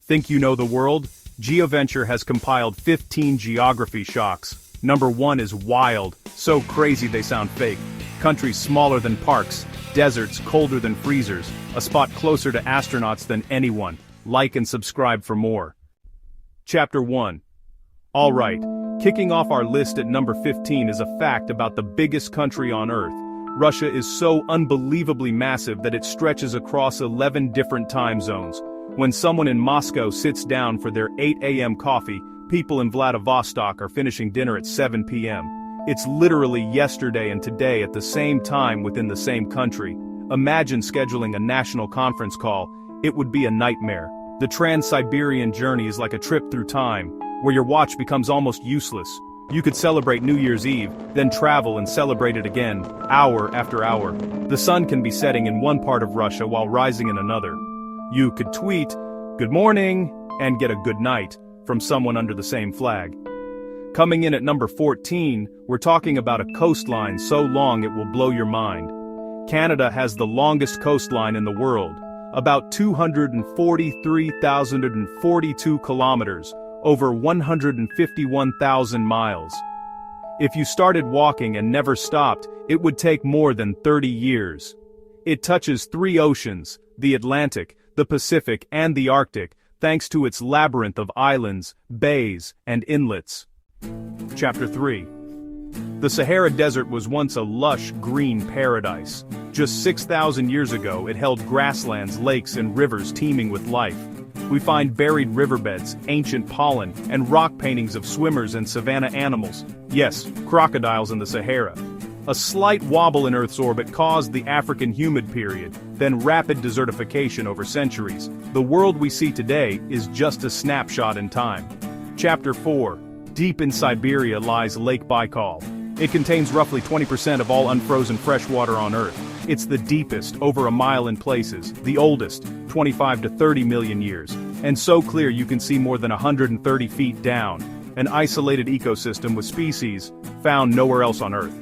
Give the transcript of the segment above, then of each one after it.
Think you know the world? GeoVenture has compiled 15 geography shocks. Number 1 is wild, so crazy they sound fake. Countries smaller than parks, deserts colder than freezers, a spot closer to astronauts than anyone. Like and subscribe for more. Chapter 1. Alright, kicking off our list at number 15 is a fact about the biggest country on Earth. Russia is so unbelievably massive that it stretches across 11 different time zones. When someone in Moscow sits down for their 8 a.m. coffee, people in Vladivostok are finishing dinner at 7 p.m. It's literally yesterday and today at the same time within the same country. Imagine scheduling a national conference call. It would be a nightmare. The Trans-Siberian journey is like a trip through time, where your watch becomes almost useless. You could celebrate New Year's Eve, then travel and celebrate it again, hour after hour. The sun can be setting in one part of Russia while rising in another. You could tweet, "Good morning," and get a "good night" from someone under the same flag. Coming in at number 14, we're talking about a coastline so long it will blow your mind. Canada has the longest coastline in the world, about 243,042 kilometers, over 151,000 miles. If you started walking and never stopped, it would take more than 30 years. It touches 3 oceans, the Atlantic, the Pacific and the Arctic, thanks to its labyrinth of islands, bays, and inlets. Chapter 3. The Sahara Desert was once a lush, green paradise. Just 6,000 years ago, it held grasslands, lakes, and rivers teeming with life. We find buried riverbeds, ancient pollen, and rock paintings of swimmers and savanna animals. Yes, crocodiles in the Sahara. A slight wobble in Earth's orbit caused the African humid period, then rapid desertification over centuries. The world we see today is just a snapshot in time. Chapter 4. Deep in Siberia lies Lake Baikal. It contains roughly 20% of all unfrozen fresh water on Earth. It's the deepest, over a mile in places, the oldest, 25 to 30 million years, and so clear you can see more than 130 feet down, an isolated ecosystem with species found nowhere else on Earth.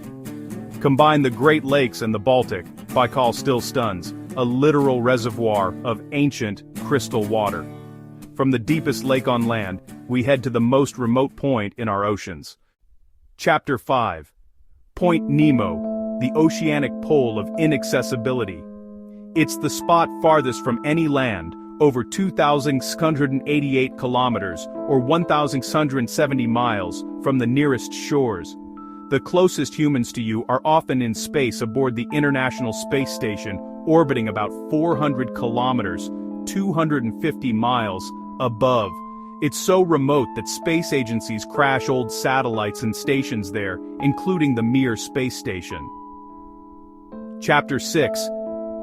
Combine the Great Lakes and the Baltic, Baikal still stuns, a literal reservoir of ancient, crystal water. From the deepest lake on land, we head to the most remote point in our oceans. Chapter 5. Point Nemo, the oceanic pole of inaccessibility. It's the spot farthest from any land, over 2,688 kilometers, or 1,670 miles, from the nearest shores. The closest humans to you are often in space aboard the International Space Station, orbiting about 400 kilometers, 250 miles, above. It's so remote that space agencies crash old satellites and stations there, including the Mir space station. Chapter 6.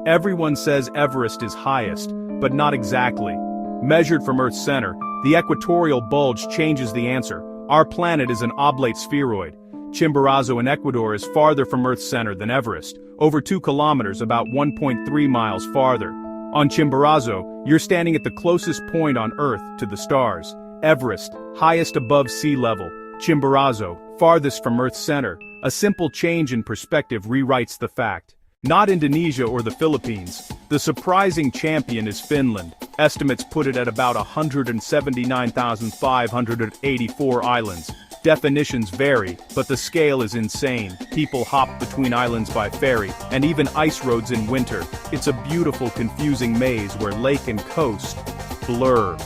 Everyone says Everest is highest, but not exactly. Measured from Earth's center, the equatorial bulge changes the answer. Our planet is an oblate spheroid. Chimborazo in Ecuador is farther from Earth's center than Everest, over 2 kilometers, about 1.3 miles farther. On Chimborazo, you're standing at the closest point on Earth to the stars. Everest, highest above sea level. Chimborazo, farthest from Earth's center. A simple change in perspective rewrites the fact. Not Indonesia or the Philippines. The surprising champion is Finland. Estimates put it at about 179,584 islands. Definitions vary, but the scale is insane. People hop between islands by ferry, and even ice roads in winter. It's a beautiful, confusing maze where lake and coast blur.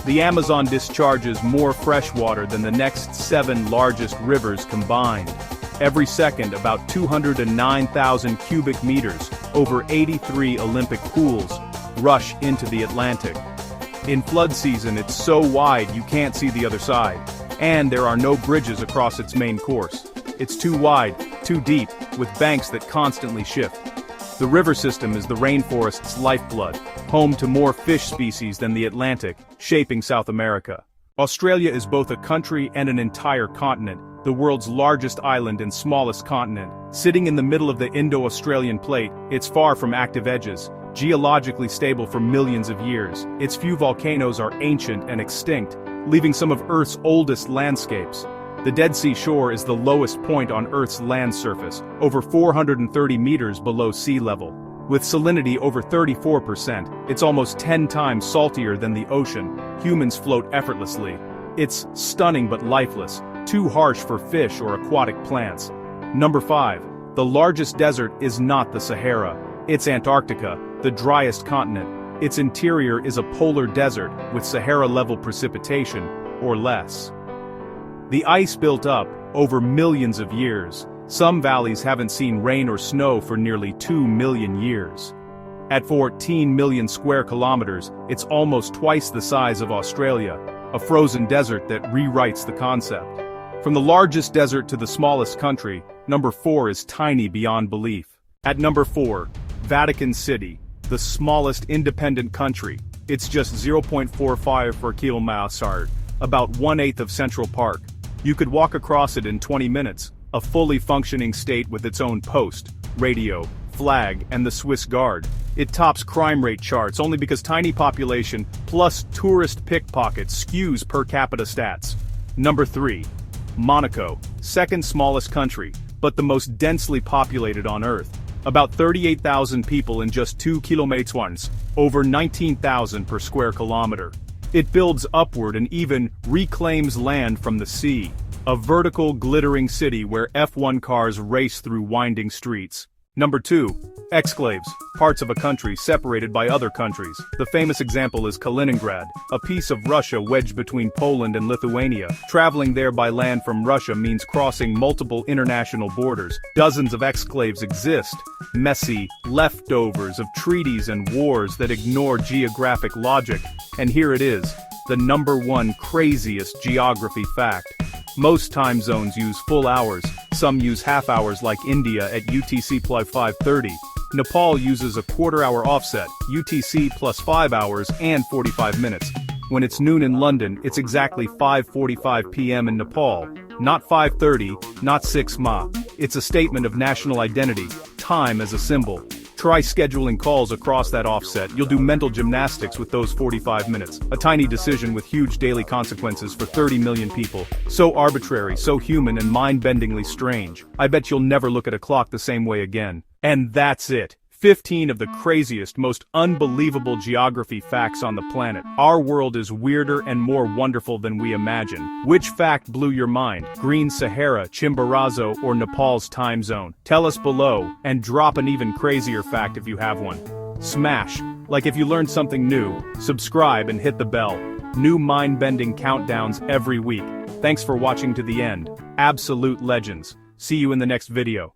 The Amazon discharges more fresh water than the next 7 largest rivers combined. Every second, about 209,000 cubic meters, over 83 Olympic pools, rush into the Atlantic. In flood season, it's so wide you can't see the other side. And there are no bridges across its main course. It's too wide, too deep, with banks that constantly shift. The river system is the rainforest's lifeblood, home to more fish species than the Atlantic, shaping South America. Australia is both a country and an entire continent, the world's largest island and smallest continent. Sitting in the middle of the Indo-Australian plate, it's far from active edges, geologically stable for millions of years. Its few volcanoes are ancient and extinct, leaving some of Earth's oldest landscapes. The Dead Sea shore is the lowest point on Earth's land surface, over 430 meters below sea level. With salinity over 34%, it's almost 10 times saltier than the ocean. Humans float effortlessly. It's stunning but lifeless, too harsh for fish or aquatic plants. Number 5. The largest desert is not the Sahara. It's Antarctica, the driest continent. Its interior is a polar desert with Sahara-level precipitation, or less. The ice built up over millions of years. Some valleys haven't seen rain or snow for nearly 2 million years. At 14 million square kilometers, it's almost twice the size of Australia, a frozen desert that rewrites the concept. From the largest desert to the smallest country, number 4 is tiny beyond belief. At number 4, Vatican City, the smallest independent country. It's just 0.45 per kilometer, about 1/8 of Central Park. You could walk across it in 20 minutes, a fully functioning state with its own post, radio, flag, and the Swiss Guard. It tops crime rate charts only because tiny population plus tourist pickpockets skews per capita stats. Number 3. Monaco, second smallest country, but the most densely populated on Earth. About 38,000 people in just 2 kilometers, over 19,000 per square kilometer. It builds upward and even reclaims land from the sea. A vertical, glittering city where F1 cars race through winding streets. Number 2. Exclaves, parts of a country separated by other countries. The famous example is Kaliningrad, a piece of Russia wedged between Poland and Lithuania. Traveling there by land from Russia means crossing multiple international borders. Dozens of exclaves exist, messy leftovers of treaties and wars that ignore geographic logic. And here it is, the number 1 craziest geography fact. Most time zones use full hours, some use half hours like India at UTC plus 5:30. Nepal uses a quarter-hour offset, UTC plus 5 hours and 45 minutes. When it's noon in London, it's exactly 5:45 p.m. in Nepal. Not 5:30, not 6 ma. It's a statement of national identity, time as a symbol. Try scheduling calls across that offset. You'll do mental gymnastics with those 45 minutes. A tiny decision with huge daily consequences for 30 million people. So arbitrary, so human and mind-bendingly strange. I bet you'll never look at a clock the same way again. And that's it. 15 of the craziest, most unbelievable geography facts on the planet. Our world is weirder and more wonderful than we imagine. Which fact blew your mind? Green Sahara, Chimborazo, or Nepal's time zone? Tell us below, and drop an even crazier fact if you have one. Smash like if you learned something new, subscribe and hit the bell. New mind-bending countdowns every week. Thanks for watching to the end. Absolute legends. See you in the next video.